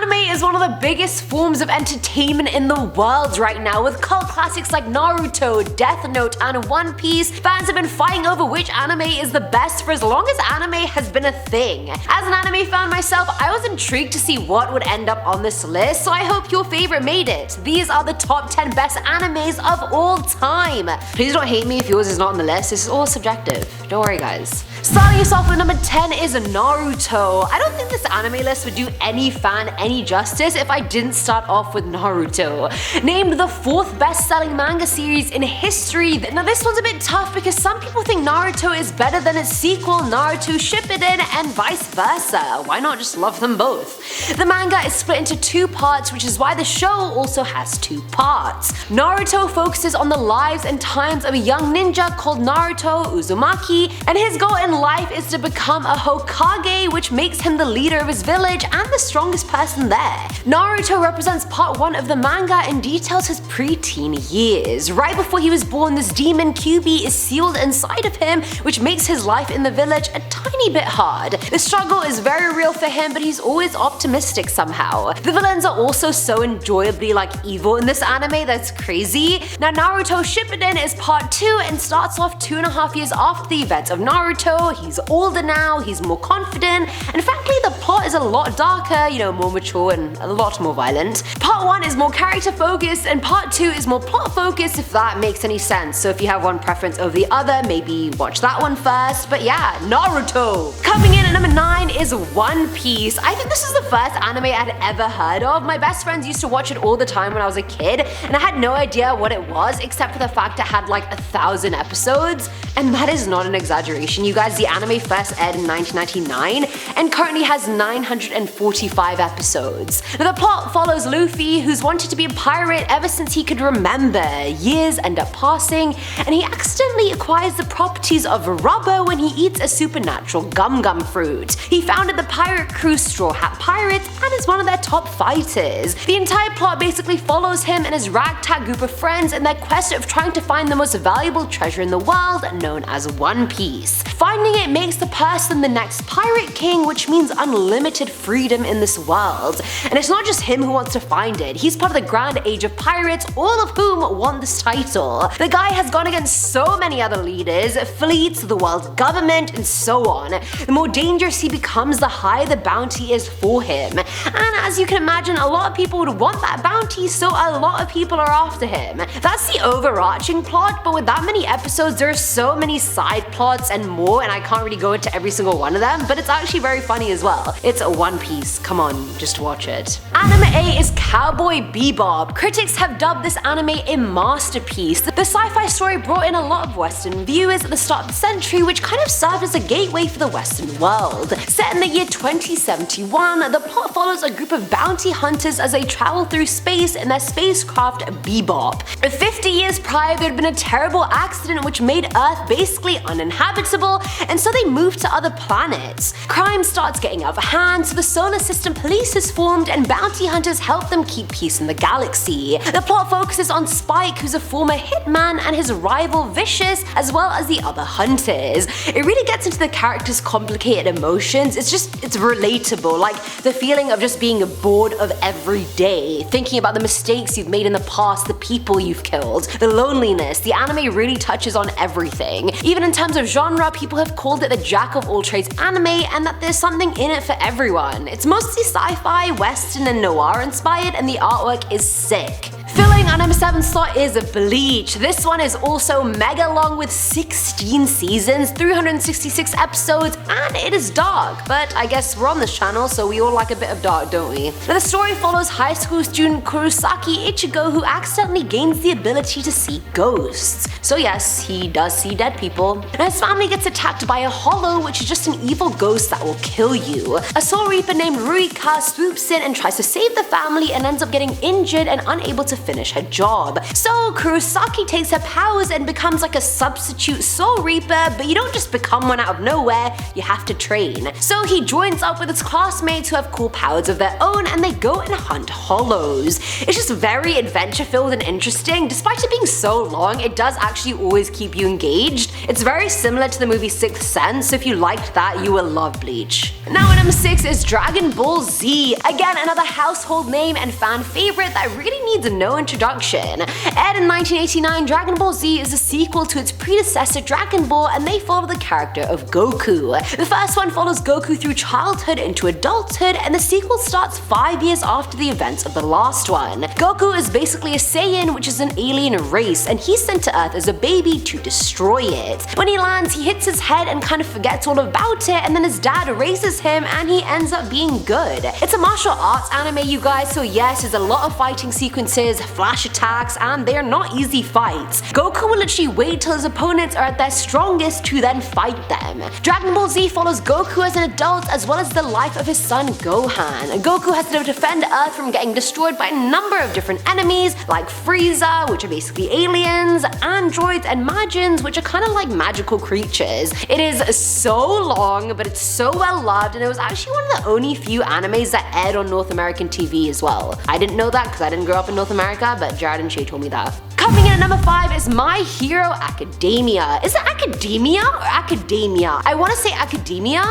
Anime is one of the biggest forms of entertainment in the world right now, with cult classics like Naruto, Deathnote, and One Piece. Fans have been fighting over which anime is the best for as long as anime has been a thing. As an anime fan myself, I was intrigued to see what would end up on this list, so I hope your favorite made it. These are the top 10 best animes of all time. Please don't hate me if yours is not on the list, this is all subjective. Don't worry guys. Starting us off with number 10 is Naruto. I don't think this anime list would do any fan any justice if I didn't start off with Naruto. Named the 4th best-selling manga series in history. Now this one's a bit tough because some people think Naruto is better than its sequel Naruto Shippuden and vice versa. Why not just love them both? The manga is split into 2 parts, which is why the show also has 2 parts. Naruto focuses on the lives and times of a young ninja called Naruto Uzumaki, and his goal in life is to become a Hokage, which makes him the leader of his village and the strongest person there. Naruto represents part 1 of the manga and details his pre-teen years. Right before he was born, this demon Kyuubi is sealed inside of him, which makes his life in the village a tiny bit hard. The struggle is very real for him, but he's always optimistic somehow. The villains are also so enjoyably evil in this anime that's crazy. Now Naruto Shippuden is part 2 and starts off 2.5 years after the events of Naruto. He's older now, he's more confident, and frankly the plot is a lot darker, more mature and a lot more violent. Part 1 is more character focused and part 2 is more plot focused, if that makes any sense. So if you have one preference over the other, maybe watch that one first. But yeah, Naruto! Coming in at number 9 is One Piece. I think this is the first anime I'd ever heard of. My best friends used to watch it all the time when I was a kid, and I had no idea what it was except for the fact it had 1,000 episodes. And that is not an exaggeration, you guys. The anime first aired in 1999 and currently has 945 episodes. Now, the plot follows Luffy, who's wanted to be a pirate ever since he could remember. Years end up passing, and he accidentally acquires the properties of rubber when he eats a supernatural gum fruit. He founded the pirate crew Straw Hat Pirates and is one of their top fighters. The entire plot basically follows him and his ragtag group of friends in their quest of trying to find the most valuable treasure in the world, known as One Piece. Finding it makes the person the next pirate king, which means unlimited freedom in this world. And it's not just him who wants to find it, he's part of the Grand Age of Pirates, all of whom want this title. The guy has gone against so many other leaders, fleets, the world government, and so on. The more dangerous he becomes, the higher the bounty is for him. And as you can imagine, a lot of people would want that bounty, so a lot of people are after him. That's the overarching plot, but with that many episodes, there are so many side plots and more, and I can't really go into every single one of them, but it's actually very funny as well. It's a One Piece, come on, just watch it. Anime A is COWBOY BEBOP. Critics have dubbed this anime a masterpiece. The sci-fi story brought in a lot of Western viewers at the start of the century, which kind of served as a gateway for the Western world. Set in the year 2071, the plot follows a group of bounty hunters as they travel through space in their spacecraft BEBOP. 50 years prior, there had been a terrible accident which made Earth basically uninhabitable, and so they moved to other planets. Crime starts getting out of hand, so the solar system police is formed and bounty hunters help them keep peace in the galaxy. The plot focuses on Spike, who's a former hitman, and his rival Vicious, as well as the other hunters. It really gets into the characters' complicated emotions. It's relatable, the feeling of just being bored of every day, thinking about the mistakes you've made in the past, the people you've killed, the loneliness. The anime really touches on everything. Even in terms of genre, people have called it the jack of all trades anime, and that there's something in it for everyone. It's mostly sci-fi, western, and noir inspired, and the artwork is sick. Filling our number 7 slot is BLEACH. This one is also mega long with 16 seasons, 366 episodes, and it is dark, but I guess we're on this channel, so we all like a bit of dark, don't we? Now, the story follows high school student Kurosaki Ichigo, who accidentally gains the ability to see ghosts. So yes, he does see dead people. Now, his family gets attacked by a hollow, which is just an evil ghost that will kill you. A soul reaper named Ruika swoops in and tries to save the family and ends up getting injured and unable to finish finish her job. So Kurosaki takes her powers and becomes like a substitute Soul Reaper, but you don't just become one out of nowhere, you have to train. So he joins up with his classmates who have cool powers of their own, and they go and hunt hollows. It's just very adventure filled and interesting. Despite it being so long, it does actually always keep you engaged. It's very similar to the movie Sixth Sense, so if you liked that, you will love Bleach. Now at number 6 is Dragon Ball Z. Again, another household name and fan favorite that really needs no introduction. Aired in 1989, Dragon Ball Z is a sequel to its predecessor Dragon Ball, and they follow the character of Goku. The first one follows Goku through childhood into adulthood, and the sequel starts 5 years after the events of the last one. Goku is basically a Saiyan, which is an alien race, and he's sent to Earth as a baby to destroy it. When he lands, he hits his head and kind of forgets all about it, and then his dad raises him and he ends up being good. It's a martial arts anime, you guys, so yes, there's a lot of fighting sequences, flash attacks, and they're not easy fights. Goku will literally wait till his opponents are at their strongest to then fight them. Dragon Ball Z follows Goku as an adult as well as the life of his son Gohan. Goku has to defend Earth from getting destroyed by a number of different enemies like Frieza, which are basically aliens, androids, and Majins, which are kind of like magical creatures. It is so long, but it's so well loved, and it was actually one of the only few animes that aired on North American TV as well. I didn't know that because I didn't grow up in North America, but Jared and Shay told me that. Coming in at number 5 is My Hero Academia. Is it Academia or Academia? I want to say Academia,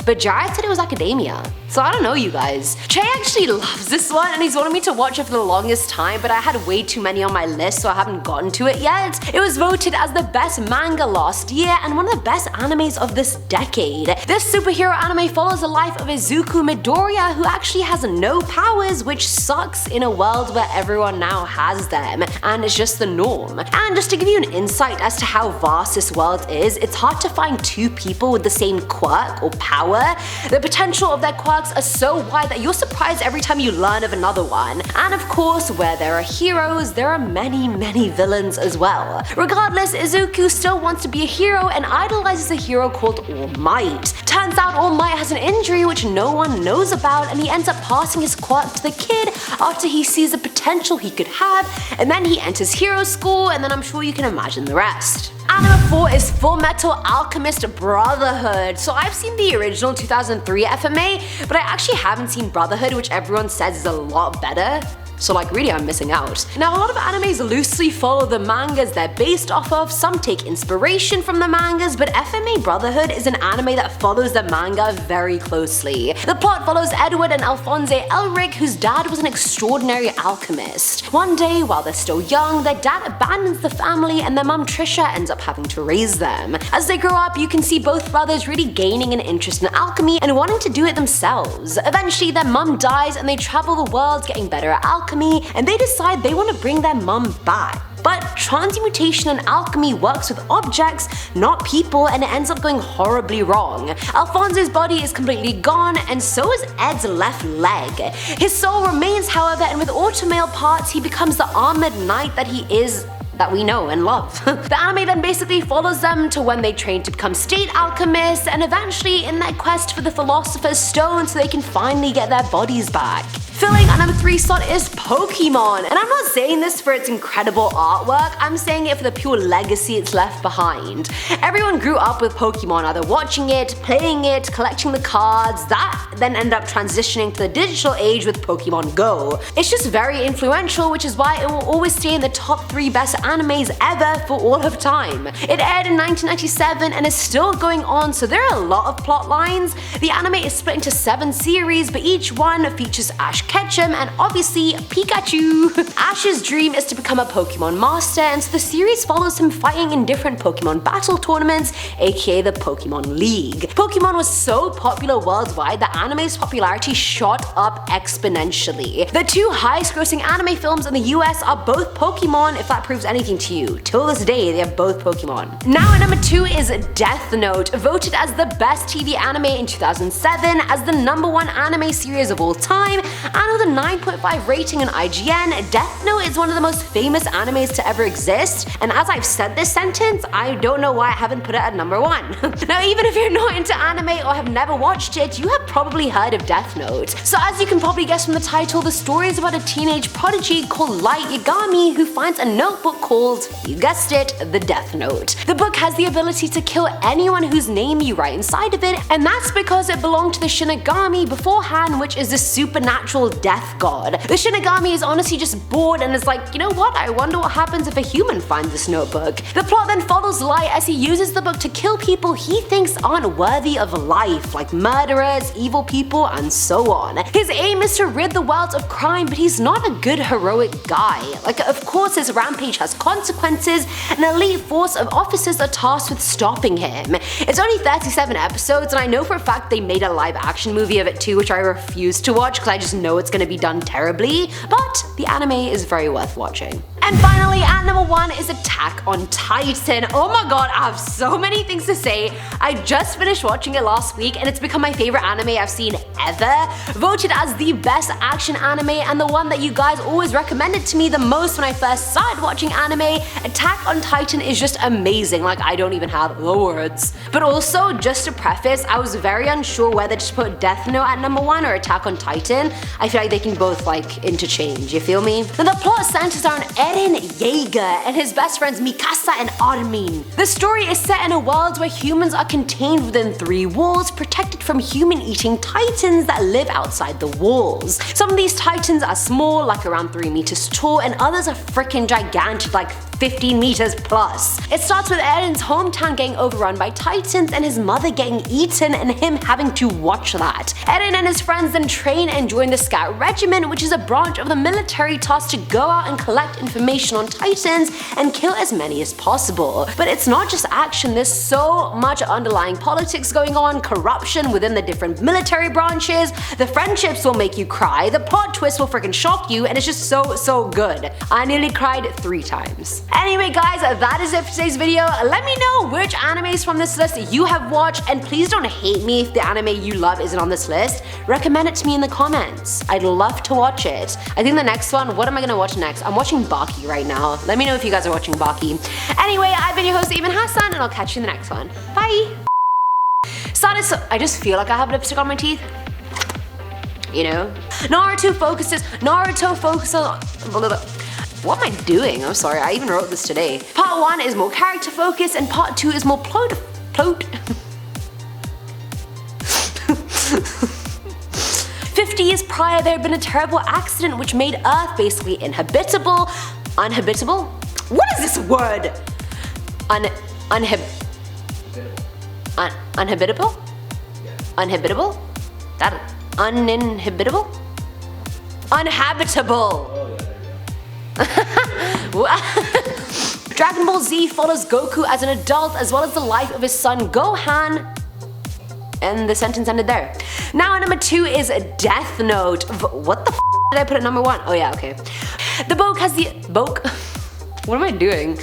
but Jared said it was Academia. So I don't know, you guys. Che actually loves this one and he's wanted me to watch it for the longest time, but I had way too many on my list, so I haven't gotten to it yet. It was voted as the best manga last year and one of the best animes of this decade. This superhero anime follows the life of Izuku Midoriya, who actually has no powers, which sucks in a world where everyone now has them, and it's just the norm. And just to give you an insight as to how vast this world is, it's hard to find two people with the same quirk or power. The potential of their quirks are so wide that you're surprised every time you learn of another one. And of course, where there are heroes, there are many villains as well. Regardless, Izuku still wants to be a hero and idolizes a hero called All Might. Turns out All Might has an injury which no one knows about, and he ends up passing his quirk to the kid after he sees the potential he could have, and then he enters hero school, and then I'm sure you can imagine the rest. And number 4 is FULLMETAL Alchemist Brotherhood. So I've seen the original 2003 FMA, but I actually haven't seen Brotherhood, which everyone says is a lot better. So like really I'm missing out. Now a lot of animes loosely follow the mangas they're based off of, some take inspiration from the mangas, but FMA Brotherhood is an anime that follows the manga very closely. The plot follows Edward and Alphonse Elric, whose dad was an extraordinary alchemist. One day while they're still young, their dad abandons the family and their mum Trisha ends up having to raise them. As they grow up, you can see both brothers really gaining an interest in alchemy and wanting to do it themselves. Eventually their mum dies and they travel the world getting better at alchemy, and they decide they want to bring their mum back. But transmutation and alchemy works with objects, not people, and it ends up going horribly wrong. Alphonse's body is completely gone, and so is Ed's left leg. His soul remains, however, and with automail parts, he becomes the armored knight that he is, that we know and love. The anime then basically follows them to when they train to become state alchemists, and eventually in their quest for the Philosopher's Stone so they can finally get their bodies back. Filling our number 3 slot is Pokemon, and I'm not saying this for its incredible artwork, I'm saying it for the pure legacy it's left behind. Everyone grew up with Pokemon, either watching it, playing it, collecting the cards, that then ended up transitioning to the digital age with Pokemon Go. It's just very influential, which is why it will always stay in the top 3 best animes ever for all of time. It aired in 1997 and is still going on, so there are a lot of plot lines. The anime is split into 7 series, but each one features Ash Ketchum and obviously Pikachu. Ash's dream is to become a Pokemon master, and so the series follows him fighting in different Pokemon battle tournaments, aka the Pokemon League. Pokemon was so popular worldwide that anime's popularity shot up exponentially. The 2 highest grossing anime films in the US are both Pokemon, if that proves anything to you. Till this day, they are both Pokemon. Now at number 2 is Deathnote, voted as the best TV anime in 2007, as the #1 anime series of all time, And with a 9.5 rating on IGN, Deathnote is one of the most famous animes to ever exist, and as I've said this sentence, I don't know why I haven't put it at number 1. Now even if you're not into anime or have never watched it, you have probably heard of Deathnote. So as you can probably guess from the title, the story is about a teenage prodigy called Light Yagami who finds a notebook called, you guessed it, the Deathnote. The book has the ability to kill anyone whose name you write inside of it, and that's because it belonged to the Shinigami beforehand, which is the supernatural death god. The Shinigami is honestly just bored and is like, you know what, I wonder what happens if a human finds this notebook. The plot then follows Light as he uses the book to kill people he thinks aren't worthy of life, like murderers, evil people, and so on. His aim is to rid the world of crime, but he's not a good heroic guy. Like, of course his rampage has consequences, an elite force of officers are tasked with stopping him. It's only 37 episodes, and I know for a fact they made a live action movie of it too, which I refuse to watch because I just know it's gonna be done terribly, but the anime is very worth watching. And finally, at number 1 is Attack on Titan. Oh my god, I have so many things to say. I just finished watching it last week and it's become my favorite anime I've seen ever. Voted as the best action anime and the one that you guys always recommended to me the most when I first started watching anime, Attack on Titan is just amazing. Like, I don't even have the words. But also, just to preface, I was very unsure whether to put Deathnote at number 1 or Attack on Titan. I feel like they can both like interchange, you feel me? Now the plot centers on Eren Yeager and his best friends Mikasa and Armin. The story is set in a world where humans are contained within 3 walls, protected from human-eating titans that live outside the walls. Some of these titans are small, like around 3 meters tall, and others are freaking gigantic, like 15 meters plus. It starts with Eren's hometown getting overrun by titans and his mother getting eaten and him having to watch that. Eren and his friends then train and join the Scout Regiment, which is a branch of the military tasked to go out and collect information on titans and kill as many as possible. But it's not just action, there's so much underlying politics going on, corruption within the different military branches, the friendships will make you cry, the plot twist will freaking shock you, and it's just so good. I nearly cried 3 times. Anyway guys, that is it for today's video. Let me know which animes from this list you have watched, and please don't hate me if the anime you love isn't on this list. Recommend it to me in the comments. I'd love to watch it. I think the next one, what am I gonna watch next? I'm watching Baki right now. Let me know if you guys are watching Baki. Anyway, I've been your host Eamon Hassan, and I'll catch you in the next one. Bye! I just feel like I have lipstick on my teeth. You know? Naruto focuses on... What am I doing? I'm sorry, I even wrote this today. Part 1 is more character focused and part 2 is more plot. 50 years prior, there had been a terrible accident which made Earth basically uninhabitable? What is this word? Uninhabitable? Uninhabitable? That uninhabitable? Unhabitable! Dragon Ball Z follows Goku as an adult as well as the life of his son Gohan. And the sentence ended there. Now number 2 is Deathnote. What the f did I put at number 1? Oh yeah, okay. The book has the... What am I doing?